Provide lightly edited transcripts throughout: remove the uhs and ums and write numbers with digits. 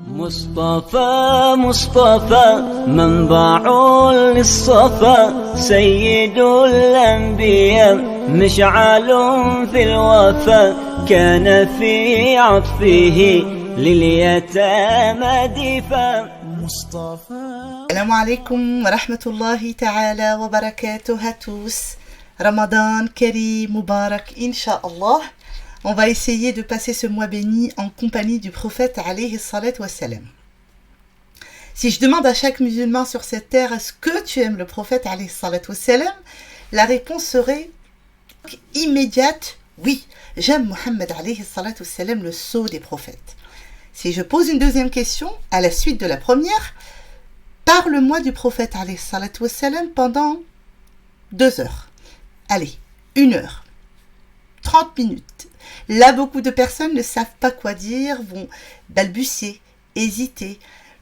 مصطفى مصطفى منبع للصفا سيد الأنبياء مشعل في الوفا كان في عطفه لليتامى دفا مصطفى. السلام عليكم ورحمة الله تعالى وبركاته à tous. Ramadan Karim Mubarak, Inch'Allah. On va essayer de passer ce mois béni en compagnie du prophète alayhi salatu wassalam. Si je demande à chaque musulman sur cette terre, est-ce que tu aimes le prophète alayhi salatu wassalam, la réponse serait immédiate, oui, j'aime Mohammed alayhi salatu wassalam, le sceau des prophètes. Si je pose une deuxième question, à la suite de la première, parle-moi du prophète alayhi salatu wassalam pendant 2 heures. Allez, 1 heure, 30 minutes. Là, beaucoup de personnes ne savent pas quoi dire, vont balbutier, hésiter,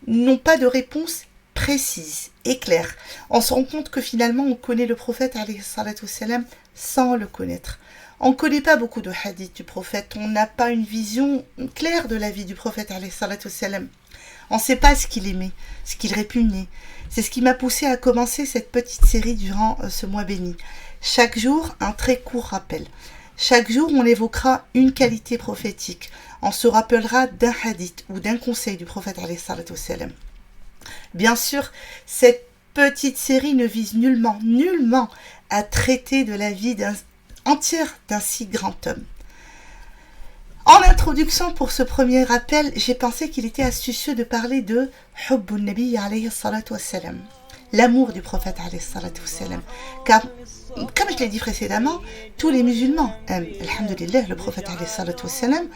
n'ont pas de réponse précise et claire. On se rend compte que finalement, on connaît le prophète alayhi salatu wassalam sans le connaître. On ne connaît pas beaucoup de hadiths du prophète, on n'a pas une vision claire de la vie du prophète alayhi salatu wassalam. On ne sait pas ce qu'il aimait, ce qu'il répugnait. C'est ce qui m'a poussé à commencer cette petite série durant ce mois béni. Chaque jour, un très court rappel. Chaque jour, on évoquera une qualité prophétique. On se rappellera d'un hadith ou d'un conseil du prophète alayhi salatu wassalam. Bien sûr, cette petite série ne vise nullement à traiter de la vie entière d'un si grand homme. En introduction pour ce premier rappel, j'ai pensé qu'il était astucieux de parler de Hubbun Nabi alayhi salatu wassalam, l'amour du prophète alayhi salatu wassalam. Car, comme je l'ai dit précédemment, tous les musulmans aiment, alhamdulillah, le prophète alayhi salatu wassalam,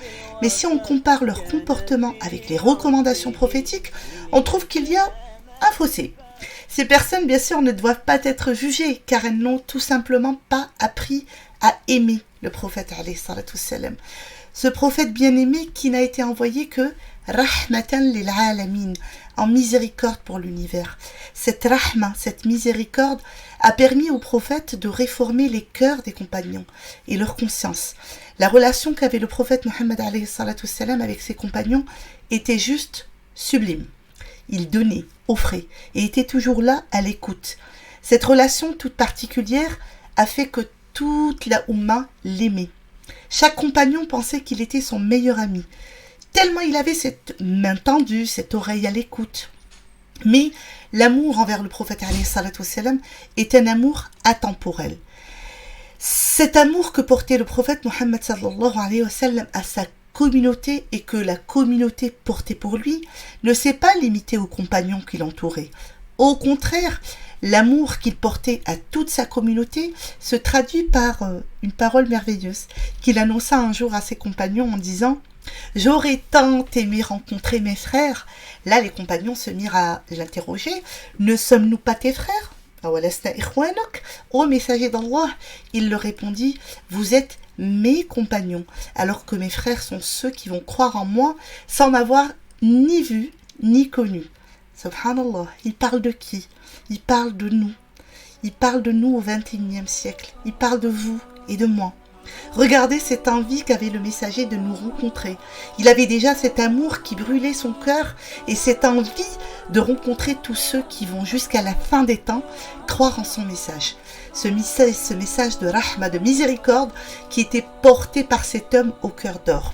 mais si on compare leur comportement avec les recommandations prophétiques, on trouve qu'il y a un fossé. Ces personnes, bien sûr, ne doivent pas être jugées, car elles n'ont tout simplement pas appris à aimer le prophète alayhi salatu wassalam. Ce prophète bien-aimé qui n'a été envoyé que rahmatan lil alamin, en miséricorde pour l'univers. Cette rahma, cette miséricorde, a permis au prophète de réformer les cœurs des compagnons et leur conscience. La relation qu'avait le prophète Mohammed alayhi salatu wassalam avec ses compagnons était juste sublime. Il donnait, offrait et était toujours là à l'écoute. Cette relation toute particulière a fait que toute la Oumma l'aimait. Chaque compagnon pensait qu'il était son meilleur ami, tellement il avait cette main tendue, cette oreille à l'écoute. Mais l'amour envers le prophète alayhi salatu wassalam est un amour atemporel. Cet amour que portait le prophète Mohammed sallallahu alayhi wa sallam à sa communauté et que la communauté portait pour lui ne s'est pas limité aux compagnons qui l'entouraient. Au contraire, l'amour qu'il portait à toute sa communauté se traduit par une parole merveilleuse qu'il annonça un jour à ses compagnons en disant « J'aurais tant aimé rencontrer mes frères ». Là, les compagnons se mirent à l'interroger « Ne sommes-nous pas tes frères ?» Ô messager d'Allah, il leur répondit « Vous êtes mes compagnons, alors que mes frères sont ceux qui vont croire en moi sans m'avoir ni vu ni connu. » Subhanallah, il parle de qui? Il parle de nous. Il parle de nous au XXIe siècle. Il parle de vous et de moi. Regardez cette envie qu'avait le messager de nous rencontrer. Il avait déjà cet amour qui brûlait son cœur et cette envie de rencontrer tous ceux qui vont jusqu'à la fin des temps croire en son message. Ce message de rahma, de miséricorde qui était porté par cet homme au cœur d'or.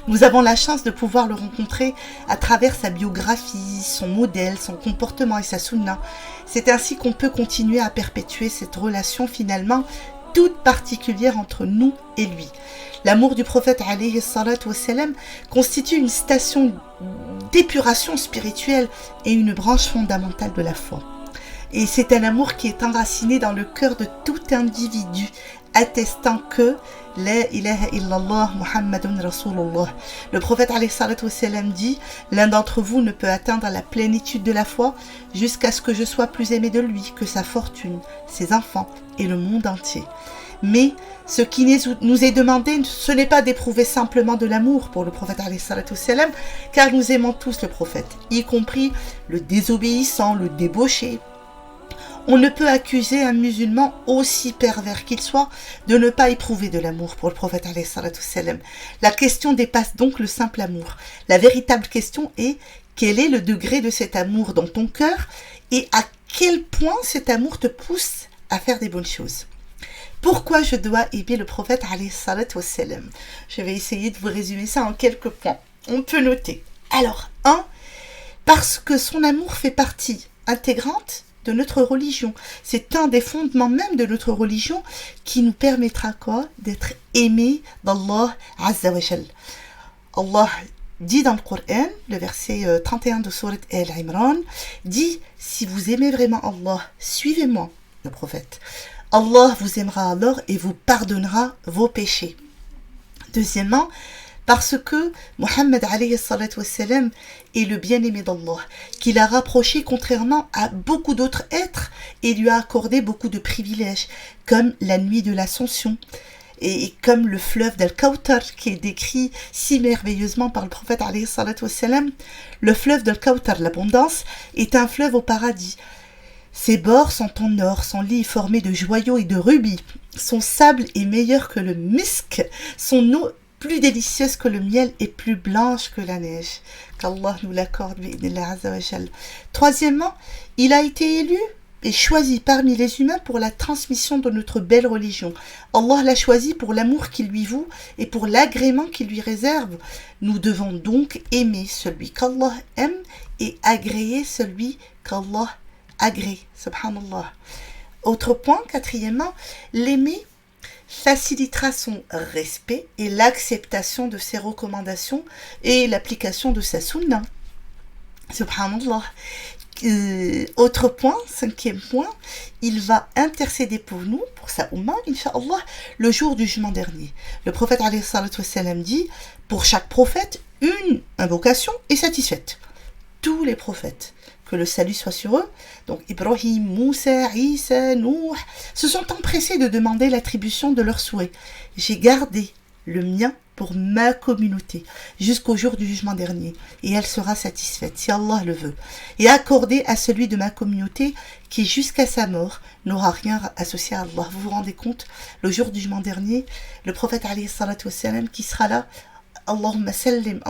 Nous avons la chance de pouvoir le rencontrer à travers sa biographie, son modèle, son comportement et sa sunna. C'est ainsi qu'on peut continuer à perpétuer cette relation finalement toute particulière entre nous et lui. L'amour du prophète alayhi salatu wassalam constitue une station d'épuration spirituelle et une branche fondamentale de la foi. Et c'est un amour qui est enraciné dans le cœur de tout individu, attestant que La ilaha illallah Muhammadun Rasulullah. Le prophète alayhi salatu wassalam dit « L'un d'entre vous ne peut atteindre la plénitude de la foi jusqu'à ce que je sois plus aimé de lui que sa fortune, ses enfants et le monde entier. » Mais ce qui nous est demandé, ce n'est pas d'éprouver simplement de l'amour pour le prophète alayhi salatu wassalam, car nous aimons tous le prophète, y compris le désobéissant, le débauché. On ne peut accuser un musulman, aussi pervers qu'il soit, de ne pas éprouver de l'amour pour le prophète alayhi salatu wassalam. La question dépasse donc le simple amour. La véritable question est: quel est le degré de cet amour dans ton cœur et à quel point cet amour te pousse à faire des bonnes choses? Pourquoi je dois aimer le prophète alayhi salatu wassalam? Je vais essayer de vous résumer ça en quelques points. On peut noter. Alors, 1. Parce que son amour fait partie intégrante de notre religion. C'est un des fondements même de notre religion qui nous permettra quoi? D'être aimés d'Allah Azza wa Jal. Allah dit dans le Coran, le verset 31 de Sourate Al-Imran, dit: si vous aimez vraiment Allah, suivez-moi, le prophète. Allah vous aimera alors et vous pardonnera vos péchés. Deuxièmement, parce que Mohammed alayhi salatu wassalam est le bien-aimé d'Allah, qu'il a rapproché contrairement à beaucoup d'autres êtres et lui a accordé beaucoup de privilèges, comme la nuit de l'Ascension, et comme le fleuve d'Al-Kawthar qui est décrit si merveilleusement par le prophète alayhi salatu wassalam. Le fleuve d'Al-Kawthar, l'abondance, est un fleuve au paradis. Ses bords sont en or, son lit est formé de joyaux et de rubis, son sable est meilleur que le misk, son eau plus délicieuse que le miel et plus blanche que la neige. Qu'Allah nous l'accorde, bi'idhnillah azza wa jal. Troisièmement, il a été élu et choisi parmi les humains pour la transmission de notre belle religion. Allah l'a choisi pour l'amour qu'il lui voue et pour l'agrément qu'il lui réserve. Nous devons donc aimer celui qu'Allah aime et agréer celui qu'Allah agrée. Subhanallah. Autre point, quatrièmement, l'aimer facilitera son respect et l'acceptation de ses recommandations et l'application de sa sunna. Subhanallah. Autre point, cinquième point, il va intercéder pour nous, pour sa Ummah, Inch'Allah, le jour du jugement dernier. Le prophète alayhi salatu wassalam dit: pour chaque prophète, une invocation est satisfaite. Tous les prophètes, que le salut soit sur eux, donc Ibrahim, Moussa, Isa, Nouh, se sont empressés de demander l'attribution de leurs souhaits. J'ai gardé le mien pour ma communauté jusqu'au jour du jugement dernier, et elle sera satisfaite si Allah le veut, et accordé à celui de ma communauté qui jusqu'à sa mort n'aura rien associé à Allah. Vous vous rendez compte, le jour du jugement dernier, le prophète alayhi salatu wassalam qui sera là, Allahumma sallim,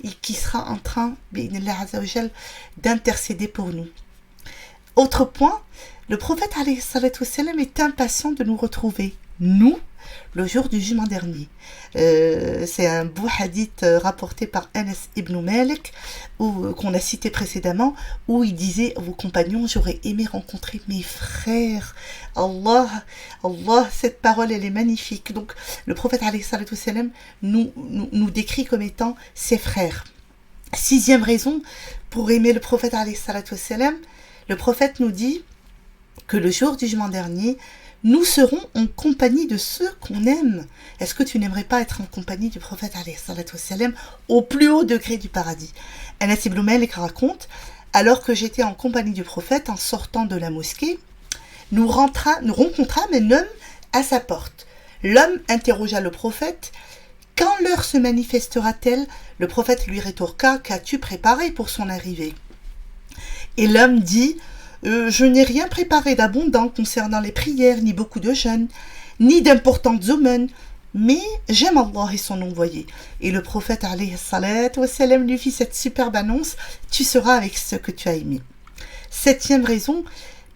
et qui sera en train, bi'idhnillah azza wa jal, d'intercéder pour nous. Autre point, le prophète alayhi salatu wassalam est impatient de nous retrouver, nous, le jour du jugement dernier. C'est un beau hadith rapporté par Anas ibn Malik, qu'on a cité précédemment, où il disait: vos compagnons, j'aurais aimé rencontrer mes frères. Allah, cette parole, elle est magnifique. Donc, le prophète alayhi salatu wassalam nous décrit comme étant ses frères. Sixième raison pour aimer le prophète alayhi salatu wassalam, le prophète nous dit que le jour du jugement dernier, nous serons en compagnie de ceux qu'on aime. Est-ce que tu n'aimerais pas être en compagnie du prophète alayhi salatu wassalam au plus haut degré du paradis? Anas ibn Malik raconte: alors que j'étais en compagnie du prophète en sortant de la mosquée, nous rencontrâmes un homme à sa porte. L'homme interrogea le prophète: quand l'heure se manifestera-t-elle? Le prophète lui rétorqua: qu'as-tu préparé pour son arrivée? Et l'homme dit: je n'ai rien préparé d'abondant concernant les prières, ni beaucoup de jeûnes, ni d'importantes aumônes, mais j'aime Allah et son envoyé. Et le prophète alayhi salatu wassalam lui fit cette superbe annonce: tu seras avec ceux que tu as aimés. Septième raison,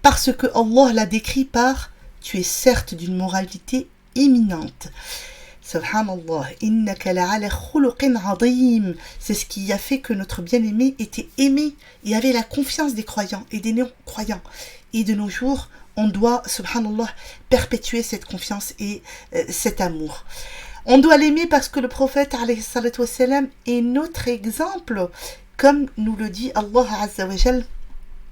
parce que Allah l'a décrit par: tu es certes d'une moralité éminente. Subhanallah, innaka la'ala khuluqin 'azim. C'est ce qui a fait que notre bien-aimé était aimé et avait la confiance des croyants et des non-croyants. Et de nos jours, on doit, subhanallah, perpétuer cette confiance et cet amour. On doit l'aimer parce que le prophète alayhi salatu wassalam est notre exemple, comme nous le dit Allah Azza wa Jal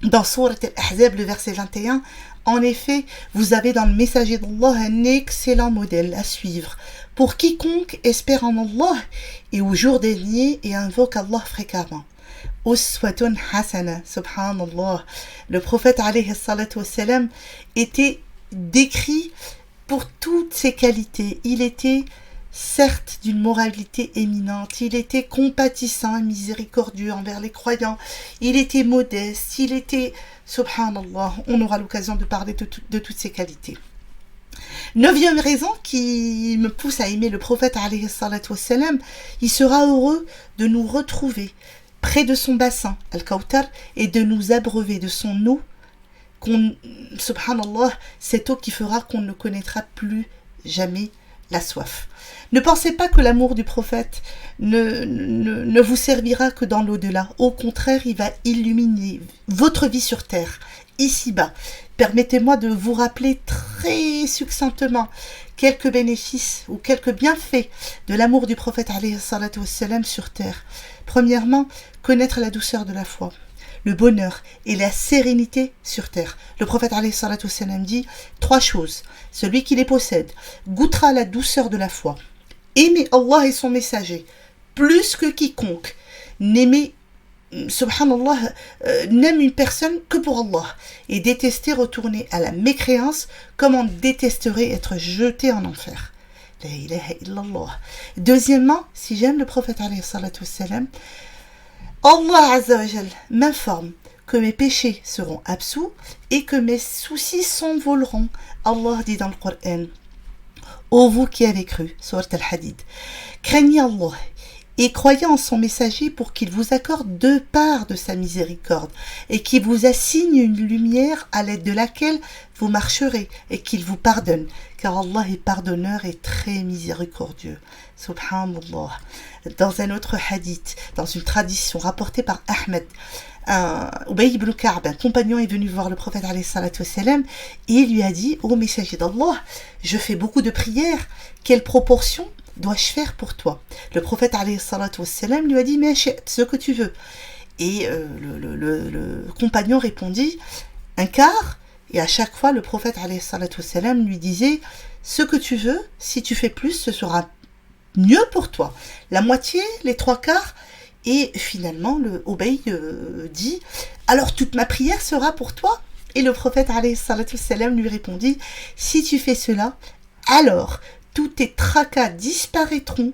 dans Sourate Al-Ahzab, le verset 21. En effet, vous avez dans le messager d'Allah un excellent modèle à suivre pour quiconque espère en Allah et au jour dernier et invoque Allah fréquemment. Uswatun hasana, subhanallah. Le prophète alayhi salatu wassalam était décrit pour toutes ses qualités. Il était certes d'une moralité éminente, il était compatissant et miséricordieux envers les croyants, il était modeste, il était, subhanallah, on aura l'occasion de parler de toutes ces qualités. 9e raison qui me pousse à aimer le prophète alayhi salatu wassalam, il sera heureux de nous retrouver près de son bassin, Al-Kawthar, et de nous abreuver de son eau, subhanallah, cette eau qui fera qu'on ne connaîtra plus jamais la soif. Ne pensez pas que l'amour du prophète ne vous servira que dans l'au-delà. Au contraire, il va illuminer votre vie sur terre, ici-bas. Permettez-moi de vous rappeler très succinctement quelques bénéfices ou quelques bienfaits de l'amour du prophète alayhi salatu wassalam sur terre. Premièrement, connaître la douceur de la foi, le bonheur et la sérénité sur terre. Le prophète alayhi salatu wassalam dit 3 choses. Celui qui les possède goûtera la douceur de la foi. Aimer Allah et son messager plus que quiconque. Subhanallah, n'aime une personne que pour Allah et détester retourner à la mécréance comme on détesterait être jeté en enfer. La ilaha illallah. Deuxièmement, si j'aime le prophète alayhi salatu wassalam, Allah Azza wa Jal m'informe que mes péchés seront absous et que mes soucis s'envoleront. Allah dit dans le Coran: ô vous qui avez cru, Sourate Al-Hadid, craignez Allah et croyez en son messager pour qu'il vous accorde 2 parts de sa miséricorde et qu'il vous assigne une lumière à l'aide de laquelle vous marcherez et qu'il vous pardonne, car Allah est pardonneur et très miséricordieux. Subhanallah. Dans un autre hadith, dans une tradition rapportée par Ahmed, Ubay ibn Ka'b, un compagnon, est venu voir le prophète alayhi salatu wassalam et il lui a dit: ô messager d'Allah, je fais beaucoup de prières, quelle proportion dois-je faire pour toi? Le prophète alayhi salatu wassalam lui a dit: mais ce que tu veux. Et le compagnon répondit: 1/4. Et à chaque fois le prophète alayhi salatu wassalam lui disait: ce que tu veux, si tu fais plus, ce sera mieux pour toi. La moitié, les 3/4. Et finalement le Ubay dit: alors toute ma prière sera pour toi? Et le prophète alayhi salatu wassalam lui répondit: si tu fais cela, alors tous tes tracas disparaîtront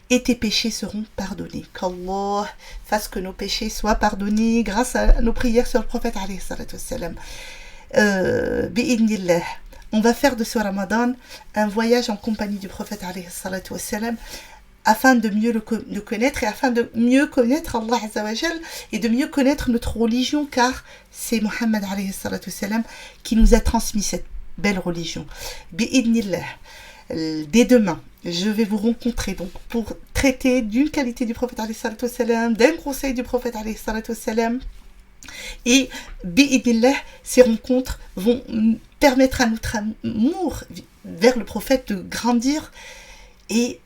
et tes péchés seront pardonnés. Qu'Allah fasse que nos péchés soient pardonnés grâce à nos prières sur le prophète alayhi salatu wassalam. Bi'idnillah, on va faire de ce Ramadan un voyage en compagnie du prophète alayhi salatu wassalam, afin de mieux le connaître et afin de mieux connaître Allah Azza wa Jal et de mieux connaître notre religion, car c'est Muhammad alayhi salatu wassalam qui nous a transmis cette belle religion. Bi'idnillah, dès demain, je vais vous rencontrer donc pour traiter d'une qualité du prophète alayhi salatu wassalam, d'un conseil du prophète alayhi salatu wassalam. Et bi'idnillah, ces rencontres vont permettre à notre amour vers le prophète de grandir et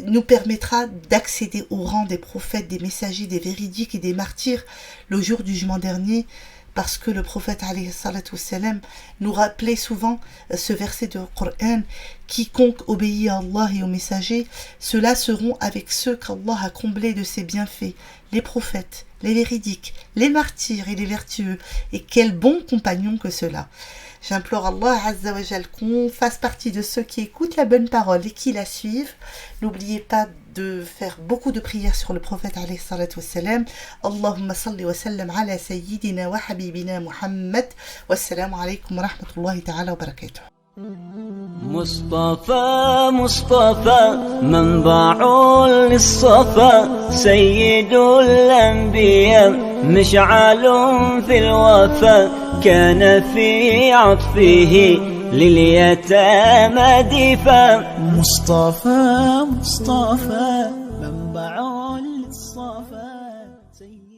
nous permettra d'accéder au rang des prophètes, des messagers, des véridiques et des martyrs le jour du jugement dernier, parce que le prophète alayhi salatu wassalam nous rappelait souvent ce verset du Coran: quiconque obéit à Allah et aux messagers, ceux-là seront avec ceux qu'Allah a comblés de ses bienfaits, les prophètes, les véridiques, les martyrs et les vertueux. Et quel bon compagnon que ceux-là. J'implore Allah Azza wa Jal qu'on fasse partie de ceux qui écoutent la bonne parole et qui la suivent. N'oubliez pas de faire beaucoup de prières sur le prophète alayhi salatu wassalam. Allahumma salli wa sallam ala sayyidina wa habibina Muhammad. Wassalamu alaykum wa rahmatullahi ta'ala wa barakatuh. مصطفى مصطفى منبع للصفا سيد الأنبياء مشعل في الوفا كان في عطفه لليتامى دفا مصطفى منبع للصفا سيد